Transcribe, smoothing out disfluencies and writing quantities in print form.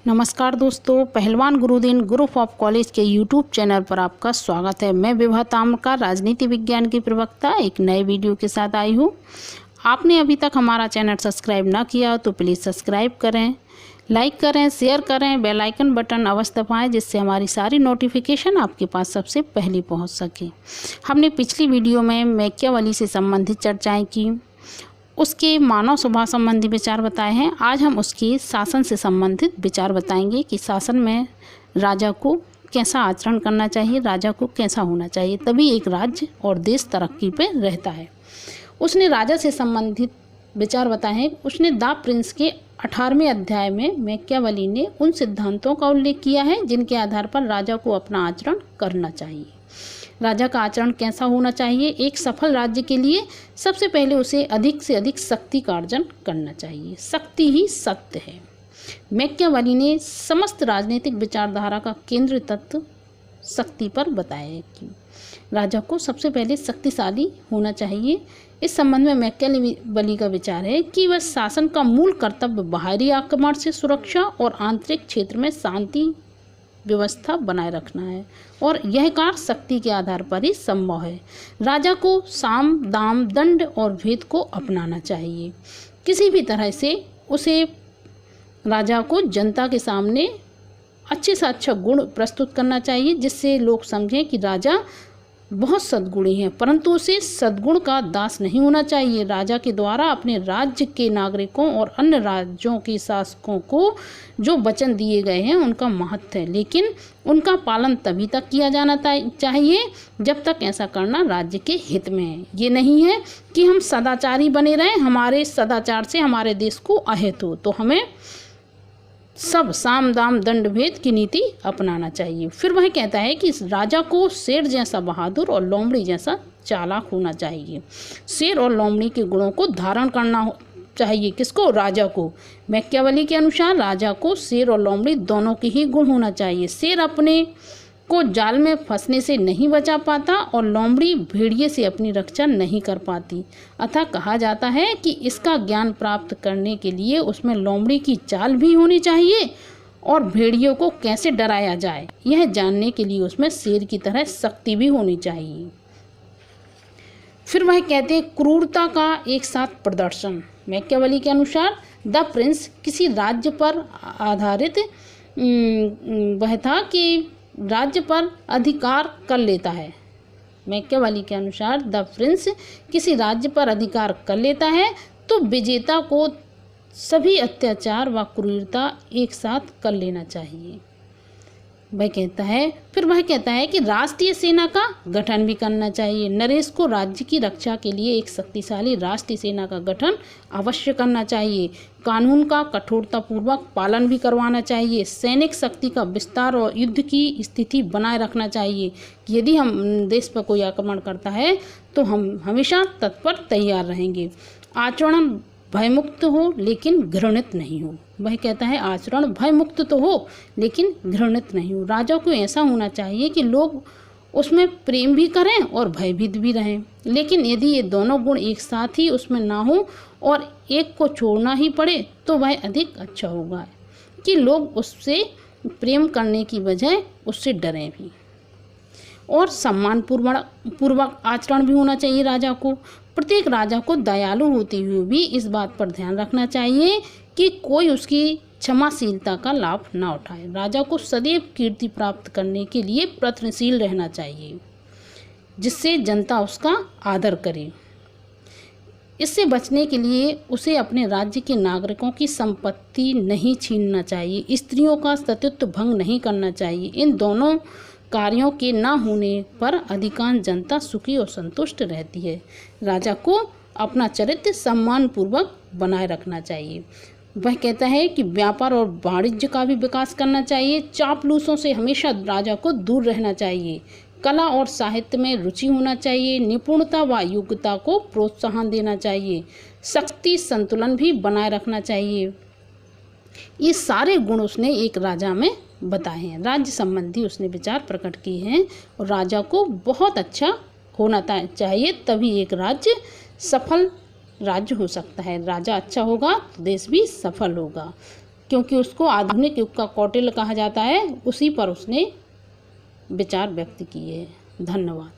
नमस्कार दोस्तों, पहलवान गुरुदेन ग्रुप ऑफ कॉलेज के यूट्यूब चैनल पर आपका स्वागत है। मैं विभा ताम्रकार, राजनीति विज्ञान की प्रवक्ता, एक नए वीडियो के साथ आई हूँ। आपने अभी तक हमारा चैनल सब्सक्राइब ना किया तो प्लीज़ सब्सक्राइब करें, लाइक करें, शेयर करें, बेल आइकन बटन अवश्य दबाएं जिससे हमारी सारी नोटिफिकेशन आपके पास सबसे पहले पहुँच सके। हमने पिछली वीडियो में मैकियावेली से संबंधित चर्चाएँ की, उसके मानव स्वभाव संबंधी विचार बताए हैं। आज हम उसके शासन से संबंधित विचार बताएंगे कि शासन में राजा को कैसा आचरण करना चाहिए, राजा को कैसा होना चाहिए, तभी एक राज्य और देश तरक्की पे रहता है। उसने राजा से संबंधित विचार बताए हैं। उसने द प्रिंस के 18वें अध्याय में मैकियावेली ने उन सिद्धांतों का उल्लेख किया है जिनके आधार पर राजा को अपना आचरण करना चाहिए। राजा का आचरण कैसा होना चाहिए? एक सफल राज्य के लिए सबसे पहले उसे अधिक से अधिक शक्ति का अर्जन करना चाहिए। शक्ति ही सत्य है। मैकियावेली ने समस्त राजनीतिक विचारधारा का केंद्र तत्व शक्ति पर बताया है कि राजा को सबसे पहले शक्तिशाली होना चाहिए। इस संबंध में मैकियावेली का विचार है कि वह शासन का मूल कर्तव्य बाहरी आक्रमण से सुरक्षा और आंतरिक क्षेत्र में शांति व्यवस्था बनाए रखना है और यह कार्य शक्ति के आधार पर ही संभव है। राजा को साम दाम दंड और भेद को अपनाना चाहिए। किसी भी तरह से उसे राजा को जनता के सामने अच्छे से अच्छा गुण प्रस्तुत करना चाहिए जिससे लोग समझें कि राजा बहुत सद्गुणी है, परंतु उसे सद्गुण का दास नहीं होना चाहिए। राजा के द्वारा अपने राज्य के नागरिकों और अन्य राज्यों के शासकों को जो वचन दिए गए हैं उनका महत्व है, लेकिन उनका पालन तभी तक किया जाना चाहिए जब तक ऐसा करना राज्य के हित में है। ये नहीं है कि हम सदाचारी बने रहें, हमारे सदाचार से हमारे देश को अहित हो, तो हमें सब साम दाम दंड भेद की नीति अपनाना चाहिए। फिर वह कहता है कि राजा को शेर जैसा बहादुर और लोमड़ी जैसा चालाक होना चाहिए। शेर और लोमड़ी के गुणों को धारण करना चाहिए। किसको? राजा को। मैकियावेली के अनुसार राजा को शेर और लोमड़ी दोनों के ही गुण होना चाहिए। शेर अपने को जाल में फंसने से नहीं बचा पाता और लोमड़ी भेड़िए से अपनी रक्षा नहीं कर पाती। अतः कहा जाता है कि इसका ज्ञान प्राप्त करने के लिए उसमें लोमड़ी की चाल भी होनी चाहिए और भेड़ियों को कैसे डराया जाए यह जानने के लिए उसमें शेर की तरह शक्ति भी होनी चाहिए। फिर वह कहते हैं क्रूरता का एक साथ प्रदर्शन। मैकियावेली के अनुसार द प्रिंस किसी राज्य पर आधारित वह था कि राज्य पर अधिकार कर लेता है। मैकियावेली के अनुसार द प्रिंस किसी राज्य पर अधिकार कर लेता है तो विजेता को सभी अत्याचार व क्रूरता एक साथ कर लेना चाहिए। वह कहता है कि राष्ट्रीय सेना का गठन भी करना चाहिए। नरेश को राज्य की रक्षा के लिए एक शक्तिशाली राष्ट्रीय सेना का गठन अवश्य करना चाहिए। कानून का कठोरतापूर्वक पालन भी करवाना चाहिए। सैनिक शक्ति का विस्तार और युद्ध की स्थिति बनाए रखना चाहिए कि यदि हम देश पर कोई आक्रमण करता है तो हम हमेशा तत्पर तैयार रहेंगे। आचरण भयमुक्त हो लेकिन घृणित नहीं हो। वह कहता है आचरण भयमुक्त तो हो लेकिन घृणित नहीं हो। राजा को ऐसा होना चाहिए कि लोग उसमें प्रेम भी करें और भयभीत भी रहें, लेकिन यदि ये दोनों गुण एक साथ ही उसमें ना हो और एक को छोड़ना ही पड़े तो वह अधिक अच्छा होगा कि लोग उससे प्रेम करने की बजाय उससे डरें भी। और सम्मानपूर्वक आचरण भी होना चाहिए राजा को। प्रत्येक राजा को दयालु होते हुए भी इस बात पर ध्यान रखना चाहिए कि कोई उसकी क्षमाशीलता का लाभ ना उठाए। राजा को सदैव कीर्ति प्राप्त करने के लिए प्रयत्नशील रहना चाहिए जिससे जनता उसका आदर करे। इससे बचने के लिए उसे अपने राज्य के नागरिकों की संपत्ति नहीं छीनना चाहिए, स्त्रियों का सतीत्व भंग नहीं करना चाहिए। इन दोनों कार्यों के न होने पर अधिकांश जनता सुखी और संतुष्ट रहती है। राजा को अपना चरित्र सम्मानपूर्वक बनाए रखना चाहिए। वह कहता है कि व्यापार और वाणिज्य का भी विकास करना चाहिए। चापलूसों से हमेशा राजा को दूर रहना चाहिए। कला और साहित्य में रुचि होना चाहिए। निपुणता व योग्यता को प्रोत्साहन देना चाहिए। शक्ति संतुलन भी बनाए रखना चाहिए। ये सारे गुण उसने एक राजा में बताए हैं। राज्य संबंधी उसने विचार प्रकट किए हैं और राजा को बहुत अच्छा होना चाहिए, तभी एक राज्य सफल राज्य हो सकता है। राजा अच्छा होगा तो देश भी सफल होगा। क्योंकि उसको आधुनिक युग का कौटिल्य कहा जाता है, उसी पर उसने विचार व्यक्त किए हैं। धन्यवाद।